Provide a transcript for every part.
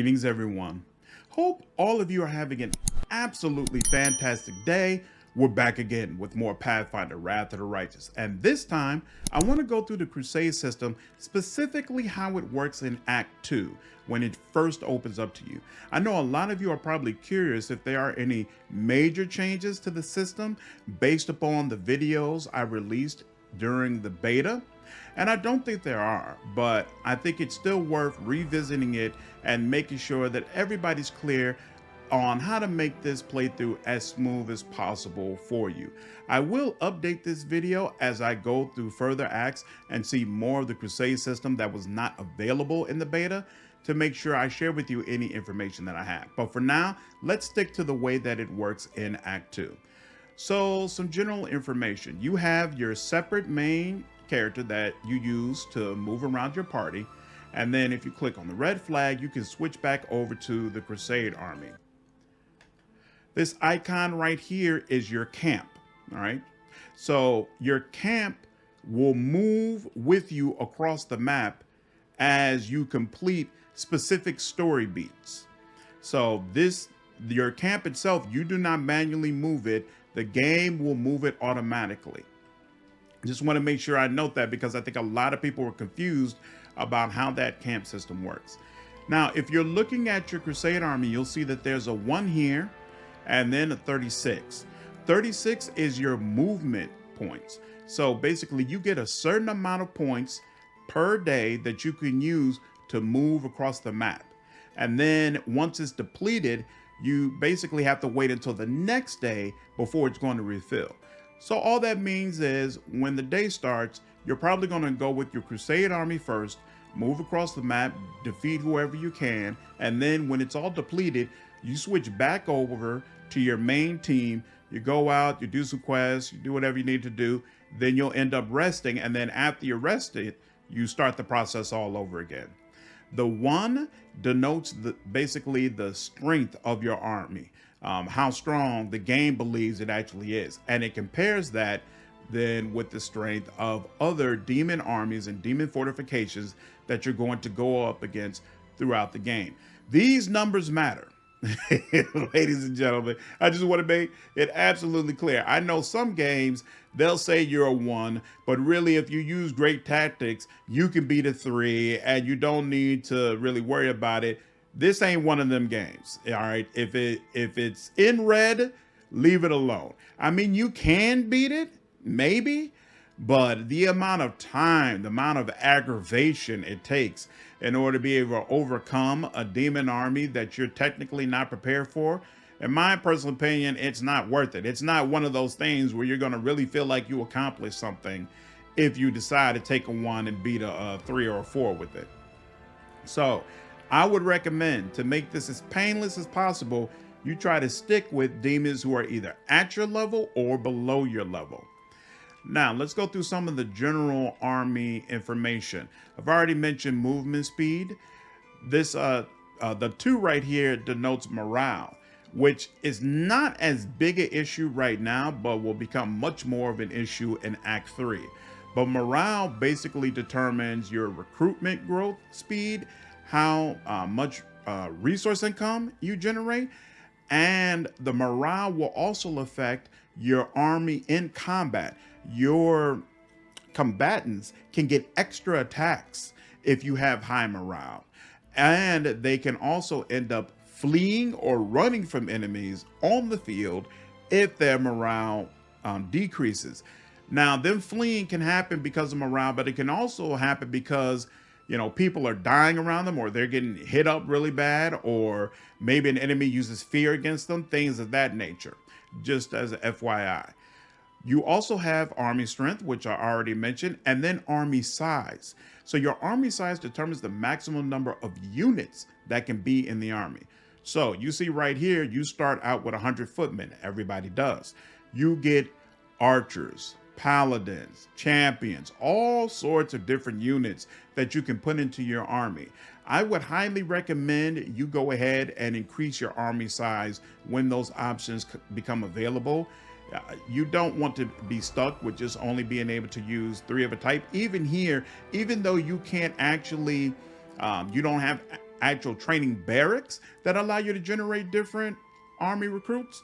Greetings, everyone. Hope all of you are having an absolutely fantastic day. We're back again with more Pathfinder, Wrath of the Righteous. And this time, I want to go through the Crusade system, specifically how it works in Act 2, when it first opens up to you. I know a lot of you are probably curious if there are any major changes to the system based upon the videos I released during the beta. And I don't think there are, but I think it's still worth revisiting it and making sure that everybody's clear on how to make this playthrough as smooth as possible for you. I will update this video as I go through further acts and see more of the Crusade system that was not available in the beta to make sure I share with you any information that I have. But for now, let's stick to the way that it works in Act 2. So some general information. You have your separate main character that you use to move around your party. And then if you click on the red flag, you can switch back over to the Crusade army. This icon right here is your camp, all right? So your camp will move with you across the map as you complete specific story beats. So your camp itself, you do not manually move it. The game will move it automatically. Just want to make sure I note that because I think a lot of people were confused about how that camp system works. Now, if you're looking at your Crusade army, you'll see that there's a 1 here and then a 36. 36 is your movement points. So basically you get a certain amount of points per day that you can use to move across the map. And then once it's depleted, you basically have to wait until the next day before it's going to refill. So all that means is when the day starts, you're probably going to go with your Crusade army first, move across the map, defeat whoever you can, and then when it's all depleted, you switch back over to your main team. You go out, you do some quests, you do whatever you need to do, then you'll end up resting, and then after you're rested, you start the process all over again. The 1 denotes basically the strength of your army. How strong the game believes it actually is. And it compares that then with the strength of other demon armies and demon fortifications that you're going to go up against throughout the game. These numbers matter. Ladies and gentlemen, I just want to make it absolutely clear. I know some games, they'll say you're a 1, but really if you use great tactics, you can beat a 3 and you don't need to really worry about it. This ain't one of them games, all right? If it's in red, leave it alone. I mean, you can beat it, maybe, but the amount of time, the amount of aggravation it takes in order to be able to overcome a demon army that you're technically not prepared for, in my personal opinion, it's not worth it. It's not one of those things where you're going to really feel like you accomplished something if you decide to take a 1 and beat a 3 or a 4 with it. So I would recommend, to make this as painless as possible, you try to stick with demons who are either at your level or below your level. Now, let's go through some of the general army information. I've already mentioned movement speed. The 2 right here denotes morale, which is not as big an issue right now, but will become much more of an issue in Act 3. But morale basically determines your recruitment growth speed, how much resource income you generate, and the morale will also affect your army in combat. Your combatants can get extra attacks if you have high morale, and they can also end up fleeing or running from enemies on the field if their morale decreases. Now, them fleeing can happen because of morale, but it can also happen because people are dying around them, or they're getting hit up really bad, or maybe an enemy uses fear against them, things of that nature, just as an FYI. You also have army strength, which I already mentioned, and then army size. So your army size determines the maximum number of units that can be in the army. So you see right here, you start out with 100 footmen. Everybody does. You get archers, paladins, champions, all sorts of different units that you can put into your army. I would highly recommend you go ahead and increase your army size when those options become available. You don't want to be stuck with just only being able to use 3 of a type. Even here, even though you can't actually, you don't have actual training barracks that allow you to generate different army recruits.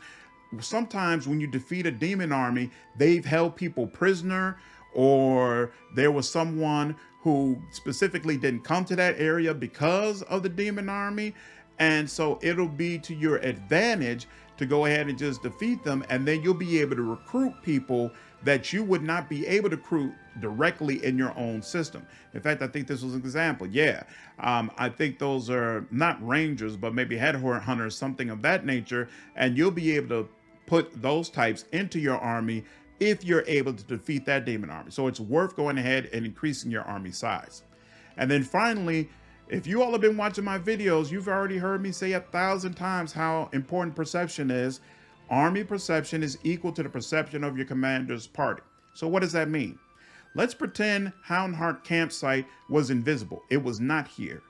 Sometimes when you defeat a demon army, they've held people prisoner, or there was someone who specifically didn't come to that area because of the demon army. And so it'll be to your advantage to go ahead and just defeat them, and then you'll be able to recruit people that you would not be able to recruit directly in your own system. In fact, I think this was an example. Yeah, I think those are not rangers, but maybe headhunters, something of that nature, and you'll be able to put those types into your army if you're able to defeat that demon army. So it's worth going ahead and increasing your army size. And then finally, if you all have been watching my videos, you've already heard me say 1,000 times how important perception is. Army perception is equal to the perception of your commander's party. So what does that mean? Let's pretend Houndheart campsite was invisible. It was not here.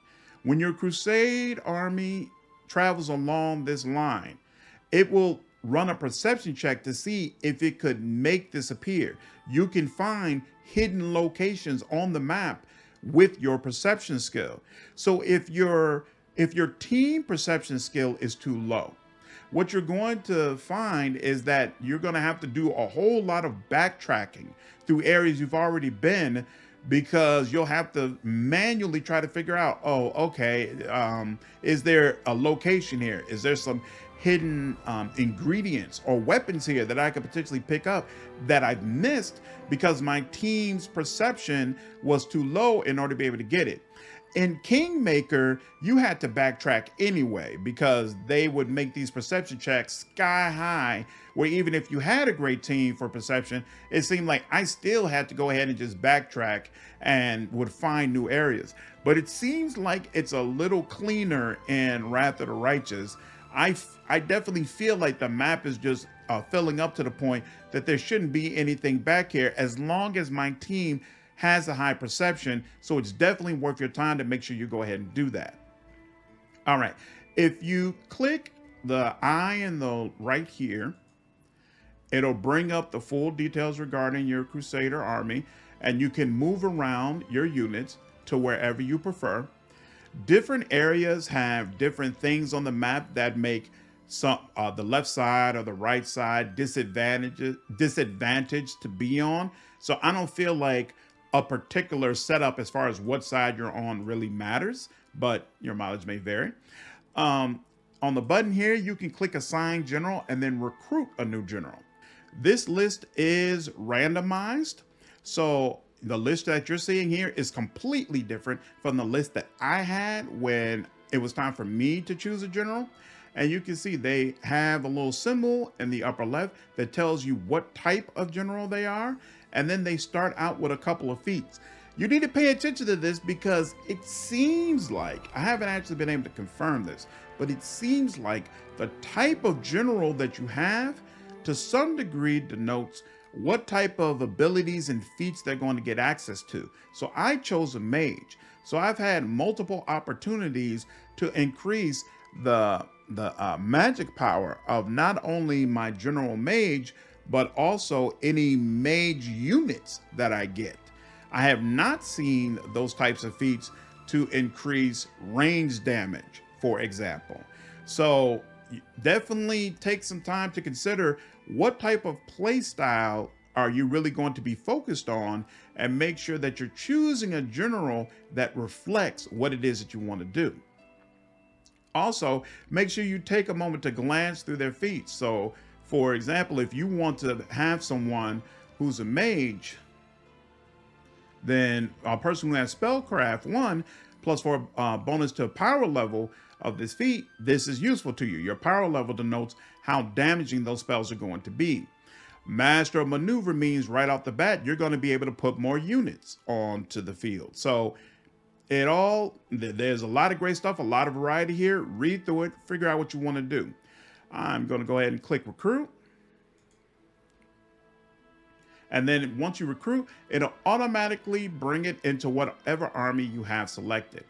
When your Crusade army travels along this line, it will run a perception check to see if it could make this appear. You can find hidden locations on the map with your perception skill. So if your team perception skill is too low, what you're going to find is that you're going to have to do a whole lot of backtracking through areas you've already been, because you'll have to manually try to figure out, oh, okay, is there a location here? Is there some hidden ingredients or weapons here that I could potentially pick up that I've missed because my team's perception was too low in order to be able to get it? In Kingmaker, you had to backtrack anyway, because they would make these perception checks sky high, where even if you had a great team for perception, it seemed like I still had to go ahead and just backtrack and would find new areas. But it seems like it's a little cleaner in Wrath of the Righteous. I definitely feel like the map is just filling up to the point that there shouldn't be anything back here as long as my team has a high perception. So it's definitely worth your time to make sure you go ahead and do that. All right, if you click the eye in the right here, it'll bring up the full details regarding your Crusader army, and you can move around your units to wherever you prefer. Different areas have different things on the map that make some the left side or the right side disadvantaged to be on. So I don't feel like a particular setup as far as what side you're on really matters, but your mileage may vary. On the button here, you can click Assign General and then recruit a new general. This list is randomized, so the list that you're seeing here is completely different from the list that I had when it was time for me to choose a general. And you can see they have a little symbol in the upper left that tells you what type of general they are. And then they start out with a couple of feats. You need to pay attention to this because it seems like, I haven't actually been able to confirm this, but it seems like the type of general that you have to some degree denotes what type of abilities and feats they're going to get access to. So I chose a mage. So I've had multiple opportunities to increase the magic power of not only my general mage, but also any mage units that I get. I have not seen those types of feats to increase range damage, for example. So definitely take some time to consider what type of play style are you really going to be focused on, and make sure that you're choosing a general that reflects what it is that you want to do. Also, make sure you take a moment to glance through their feats. So, for example, if you want to have someone who's a mage, then a person who has Spellcraft 1 plus 4 bonus to power level of this feat, this is useful to you. Your power level denotes how damaging those spells are going to be. Master of Maneuver means right off the bat, you're going to be able to put more units onto the field. So there's a lot of great stuff, a lot of variety here. Read through it, figure out what you want to do. I'm going to go ahead and click recruit. And then once you recruit, it'll automatically bring it into whatever army you have selected.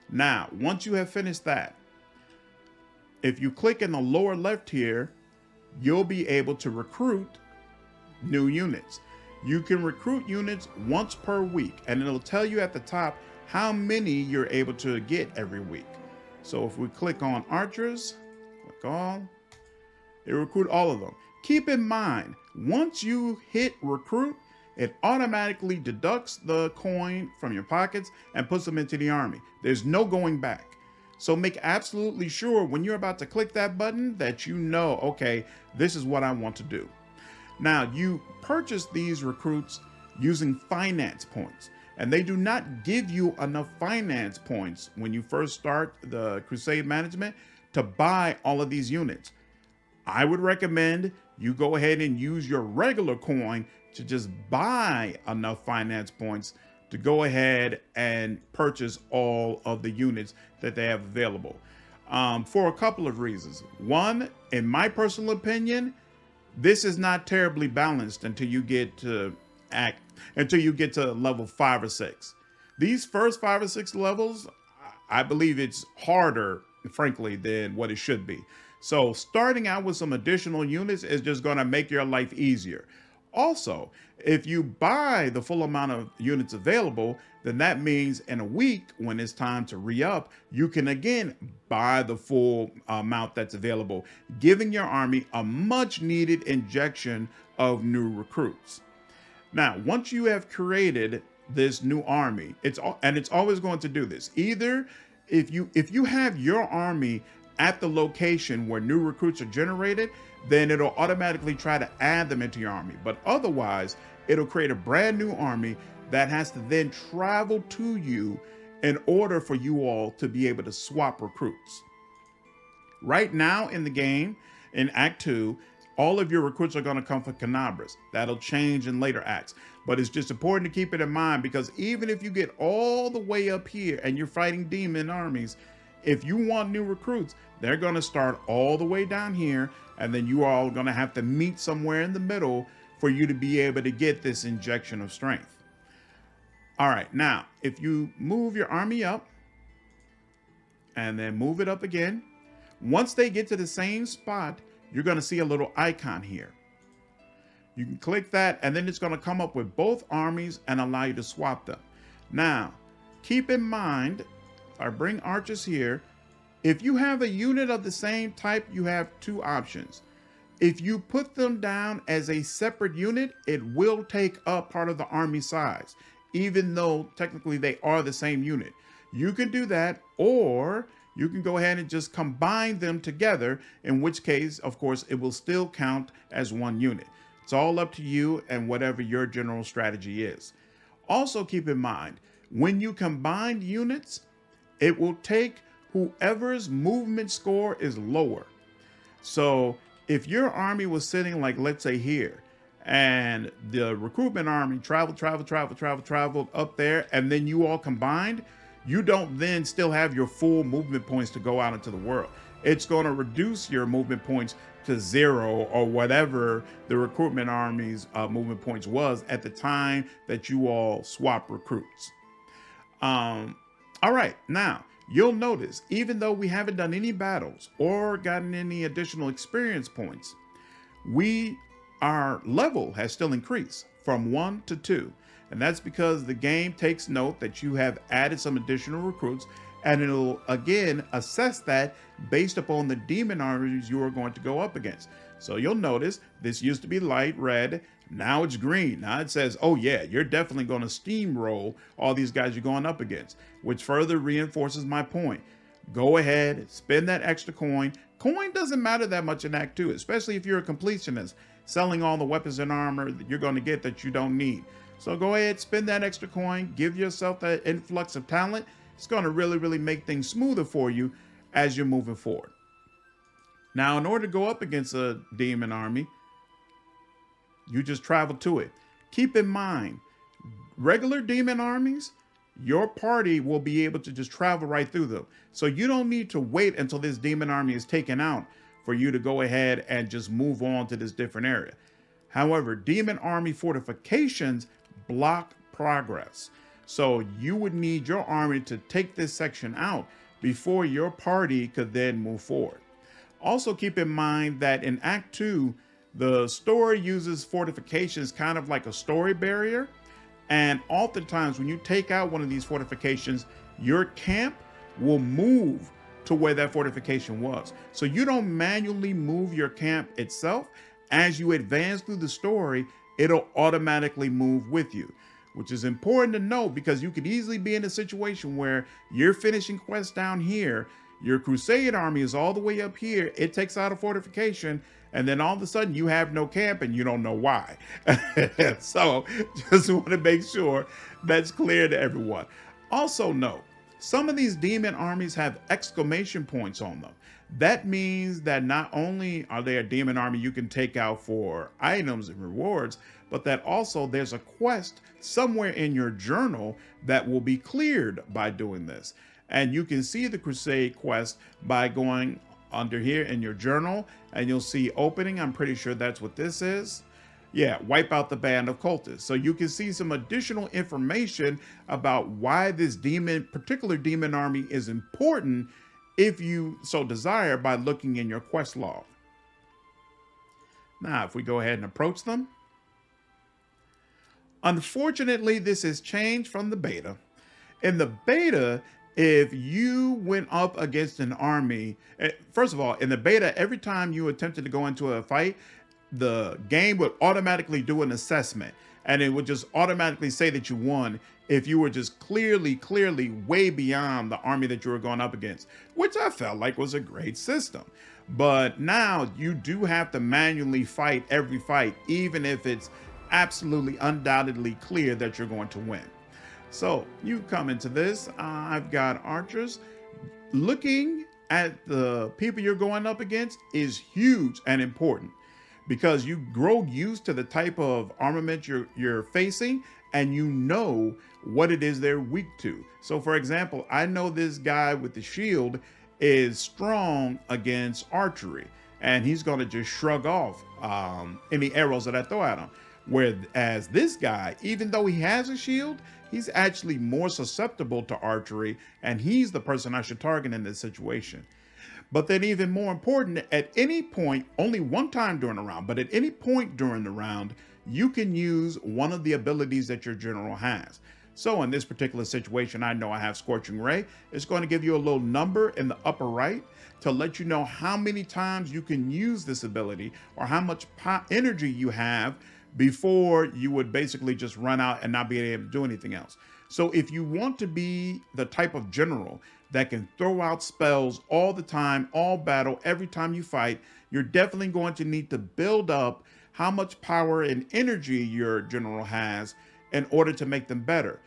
Now, once you have finished that, if you click in the lower left here, you'll be able to recruit new units. You can recruit units once per week, and it'll tell you at the top how many you're able to get every week. So if we click on archers, click all, it recruit all of them. Keep in mind, once you hit recruit, it automatically deducts the coin from your pockets and puts them into the army. There's no going back. So make absolutely sure when you're about to click that button that you know, okay, this is what I want to do. Now, you purchase these recruits using finance points, and they do not give you enough finance points when you first start the Crusade management to buy all of these units. I would recommend you go ahead and use your regular coin to just buy enough finance points to go ahead and purchase all of the units that they have available, for a couple of reasons. One, in my personal opinion, this is not terribly balanced until you get to level 5 or 6. These first 5 or 6 levels, I believe it's harder, frankly, than what it should be. So starting out with some additional units is just going to make your life easier. Also, if you buy the full amount of units available, then that means in a week, when it's time to re-up, you can again buy the full amount that's available, giving your army a much needed injection of new recruits. Now, once you have created this new army, it's always going to do this. Either if you have your army at the location where new recruits are generated, then it'll automatically try to add them into your army. But otherwise, it'll create a brand new army that has to then travel to you in order for you all to be able to swap recruits. Right now in the game, in Act 2, all of your recruits are going to come from Canabras. That'll change in later acts. But it's just important to keep it in mind, because even if you get all the way up here and you're fighting demon armies, if you want new recruits, they're going to start all the way down here, and then you all are going to have to meet somewhere in the middle for you to be able to get this injection of strength. All right, now, if you move your army up and then move it up again, once they get to the same spot, you're going to see a little icon here. You can click that, and then it's going to come up with both armies and allow you to swap them. Now, keep in mind, I bring archers here. If you have a unit of the same type, you have two options. If you put them down as a separate unit, it will take up part of the army size, even though technically they are the same unit. You can do that, or you can go ahead and just combine them together, in which case, of course, it will still count as one unit. It's all up to you and whatever your general strategy is. Also keep in mind, when you combine units, it will take whoever's movement score is lower. So if your army was sitting like, let's say here, and the recruitment army traveled up there, and then you all combined, you don't then still have your full movement points to go out into the world. It's going to reduce your movement points to 0 or whatever the recruitment army's movement points was at the time that you all swap recruits. All right, now you'll notice, even though we haven't done any battles or gotten any additional experience points, our level has still increased from 1 to 2. And that's because the game takes note that you have added some additional recruits, and it'll again assess that based upon the demon armies you are going to go up against. So you'll notice this used to be light red, now it's green. Now it says, oh yeah, you're definitely going to steamroll all these guys you're going up against, which further reinforces my point. Go ahead, spend that extra coin. Coin doesn't matter that much in Act 2, especially if you're a completionist, selling all the weapons and armor that you're going to get that you don't need. So go ahead, spend that extra coin, give yourself that influx of talent. It's going to really make things smoother for you as you're moving forward. Now, in order to go up against a demon army, you just travel to it. Keep in mind, regular demon armies, your party will be able to just travel right through them. So you don't need to wait until this demon army is taken out for you to go ahead and just move on to this different area. However, demon army fortifications block progress. So you would need your army to take this section out before your party could then move forward. Also keep in mind that in Act 2, the story uses fortifications kind of like a story barrier. And oftentimes when you take out one of these fortifications, your camp will move to where that fortification was. So you don't manually move your camp itself. As you advance through the story, it'll automatically move with you, which is important to note because you could easily be in a situation where you're finishing quests down here, your Crusade army is all the way up here, it takes out a fortification, and then all of a sudden you have no camp and you don't know why. So just want to make sure that's clear to everyone. Also note, some of these demon armies have exclamation points on them. That means that not only are they a demon army you can take out for items and rewards, but that also there's a quest somewhere in your journal that will be cleared by doing this. And you can see the Crusade quest by going under here in your journal, and you'll see opening. I'm pretty sure that's what this is. Yeah, wipe out the band of cultists. So you can see some additional information about why this particular demon army is important if you so desire by looking in your quest log. Now, if we go ahead and approach them. Unfortunately, this has changed from the beta. In the beta, if you went up against an army, first of all, in the beta, every time you attempted to go into a fight, the game would automatically do an assessment, and it would just automatically say that you won if you were just clearly way beyond the army that you were going up against, which I felt like was a great system. But now you do have to manually fight every fight, even if it's absolutely undoubtedly clear that you're going to win. So you come into this, I've got archers. Looking at the people you're going up against is huge and important, because you grow used to the type of armament you're facing, and you know what it is they're weak to. So for example, I know this guy with the shield is strong against archery, and he's going to just shrug off any arrows that I throw at him. Whereas this guy, even though he has a shield, he's actually more susceptible to archery, and he's the person I should target in this situation. But then even more important, at any point, only one time during the round, but at any point during the round, you can use one of the abilities that your general has. So in this particular situation, I know I have Scorching Ray. It's going to give you a little number in the upper right to let you know how many times you can use this ability or how much energy you have before you would basically just run out and not be able to do anything else. So if you want to be the type of general that can throw out spells all the time, all battle, every time you fight, you're definitely going to need to build up how much power and energy your general has in order to make them better.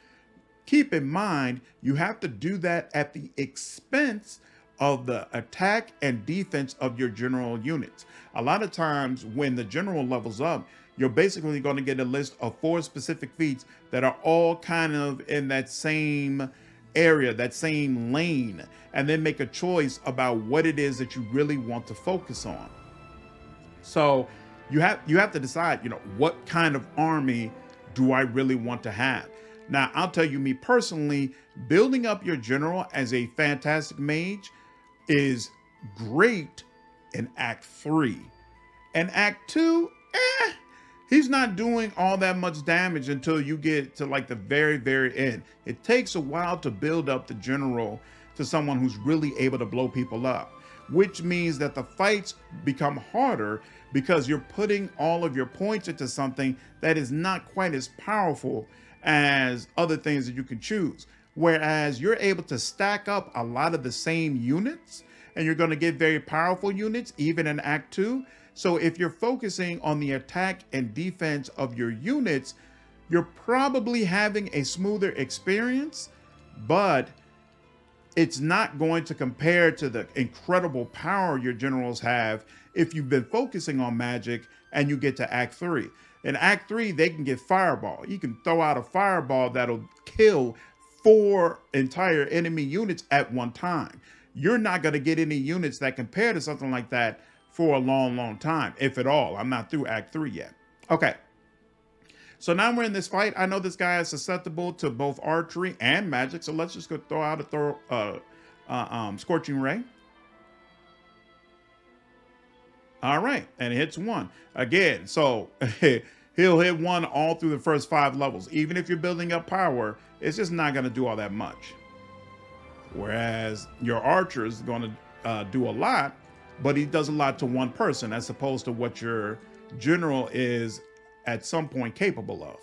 Keep in mind, you have to do that at the expense of the attack and defense of your general units. A lot of times when the general levels up, you're basically going to get a list of 4 specific feats that are all kind of in that same area, that same lane, and then make a choice about what it is that you really want to focus on. So you have to decide, what kind of army do I really want to have? Now, I'll tell you, me personally, building up your general as a fantastic mage is great in Act 3. In Act 2, he's not doing all that much damage until you get to like the very end. It takes a while to build up the general to someone who's really able to blow people up, which means that the fights become harder because you're putting all of your points into something that is not quite as powerful as other things that you can choose. Whereas you're able to stack up a lot of the same units, and you're going to get very powerful units even in Act 2. So if you're focusing on the attack and defense of your units, you're probably having a smoother experience, but it's not going to compare to the incredible power your generals have if you've been focusing on magic and you get to Act 3. In Act 3, they can get fireball. You can throw out a fireball that'll kill 4 entire enemy units at one time. You're not going to get any units that compare to something like that for a long time, if at all. I'm not through Act 3 yet. Okay. So now we're in this fight. I know this guy is susceptible to both archery and magic, so let's just go throw out a Scorching Ray. All right, and it hits 1. Again, so he'll hit 1 all through the first 5 levels. Even if you're building up power, it's just not going to do all that much. Whereas your archer is going to do a lot, but he does a lot to one person as opposed to what your general is at some point capable of.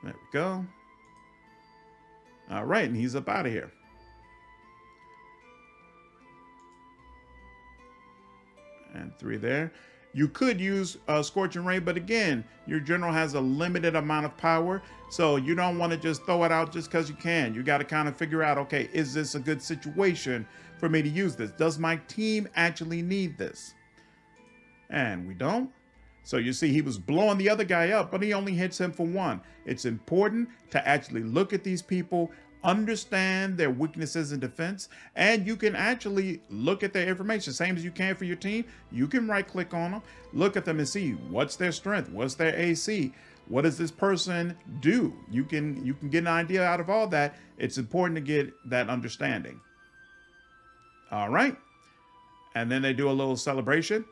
There we go. All right, and he's up out of here. And 3 there. You could use Scorching Ray, but again, your general has a limited amount of power, so you don't want to just throw it out just because you can. You got to kind of figure out, okay, is this a good situation for me to use this? Does my team actually need this? And we don't. So you see he was blowing the other guy up, but he only hits him for 1. It's important to actually look at these people, understand their weaknesses in defense, and you can actually look at their information, same as you can for your team. You can right click on them, look at them and see what's their strength, what's their AC, what does this person do. You can get an idea out of all that. It's important to get that understanding. All right, and then they do a little celebration.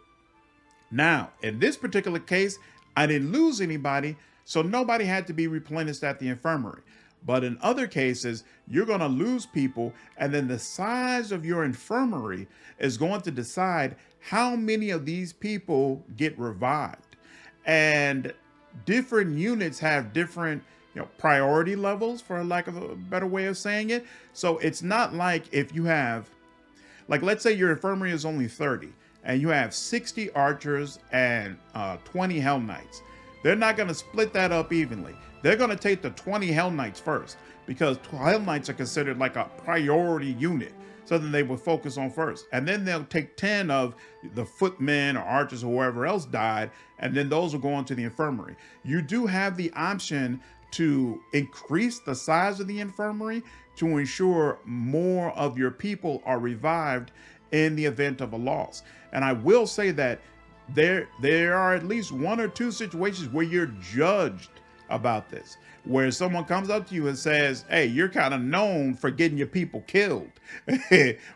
Now in this particular case, I didn't lose anybody, so nobody had to be replenished at the infirmary. But in other cases, you're going to lose people, and then the size of your infirmary is going to decide how many of these people get revived. And different units have different, priority levels, for lack of a better way of saying it. So it's not like if you have, like, let's say your infirmary is only 30, and you have 60 archers and 20 Hell Knights. They're not going to split that up evenly. They're going to take the 20 Hell Knights first, because Hell Knights are considered like a priority unit. So then they will focus on first. And then they'll take 10 of the footmen or archers or whoever else died, and then those will go into the infirmary. You do have the option to increase the size of the infirmary to ensure more of your people are revived in the event of a loss. And I will say that there are at least 1 or 2 situations where you're judged about this, where someone comes up to you and says, hey, you're kind of known for getting your people killed,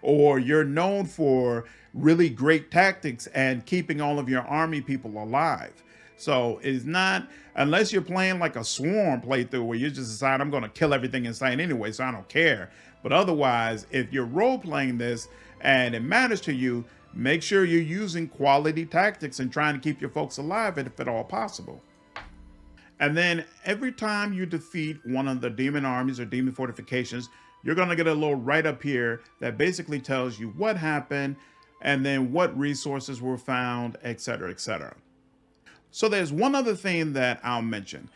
or you're known for really great tactics and keeping all of your army people alive. So it's not, unless you're playing like a swarm playthrough where you just decide I'm going to kill everything in sight anyway, so I don't care. But otherwise, if you're role playing this and it matters to you, make sure you're using quality tactics and trying to keep your folks alive if at all possible. And then every time you defeat one of the demon armies or demon fortifications, you're going to get a little write up here that basically tells you what happened and then what resources were found, etc., etc. So there's one other thing that I'll mention.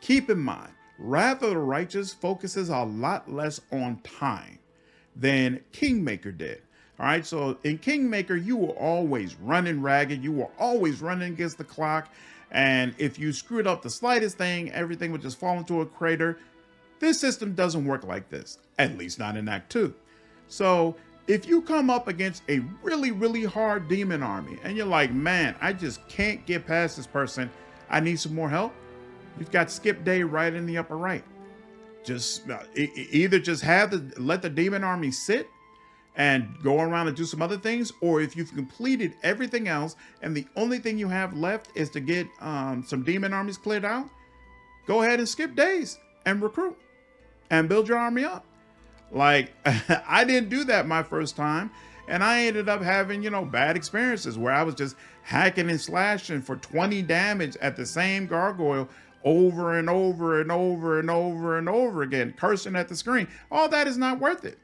Keep in mind, Wrath of the Righteous focuses a lot less on time than Kingmaker did. All right, so in Kingmaker, you were always running ragged. You were always running against the clock. And if you screwed up the slightest thing, everything would just fall into a crater. This system doesn't work like this, at least not in Act 2. So if you come up against a really, really hard demon army and you're like, man, I just can't get past this person, I need some more help, you've got skip day right in the upper right. Just either just let the demon army sit and go around and do some other things, or if you've completed everything else and the only thing you have left is to get some demon armies cleared out, go ahead and skip days and recruit and build your army up. Like, I didn't do that my first time, and I ended up having, bad experiences where I was just hacking and slashing for 20 damage at the same gargoyle over and over and over and over and over again, cursing at the screen. All that is not worth it.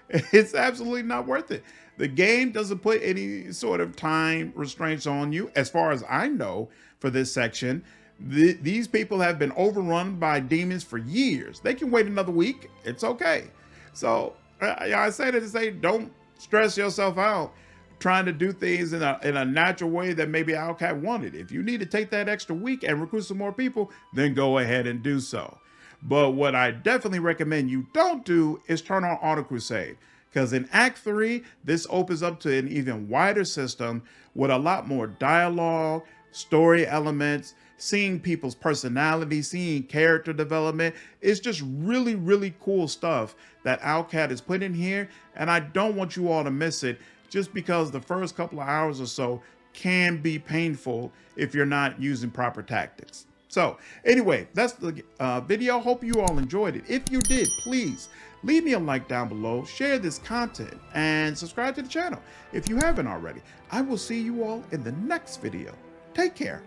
It's absolutely not worth it. The game doesn't put any sort of time restraints on you. As far as I know for this section, these people have been overrun by demons for years. They can wait another week. It's okay. So I say that to say, don't stress yourself out trying to do things in a natural way that maybe Owlcat wanted. If you need to take that extra week and recruit some more people, then go ahead and do so. But what I definitely recommend you don't do is turn on Auto Crusade, because in Act 3, this opens up to an even wider system with a lot more dialogue, story elements, seeing people's personalities, seeing character development. It's just really, really cool stuff that Owlcat has put in here, and I don't want you all to miss it, just because the first couple of hours or so can be painful if you're not using proper tactics. So anyway, that's the video. Hope you all enjoyed it. If you did, please leave me a like down below, share this content, and subscribe to the channel if you haven't already. I will see you all in the next video. Take care.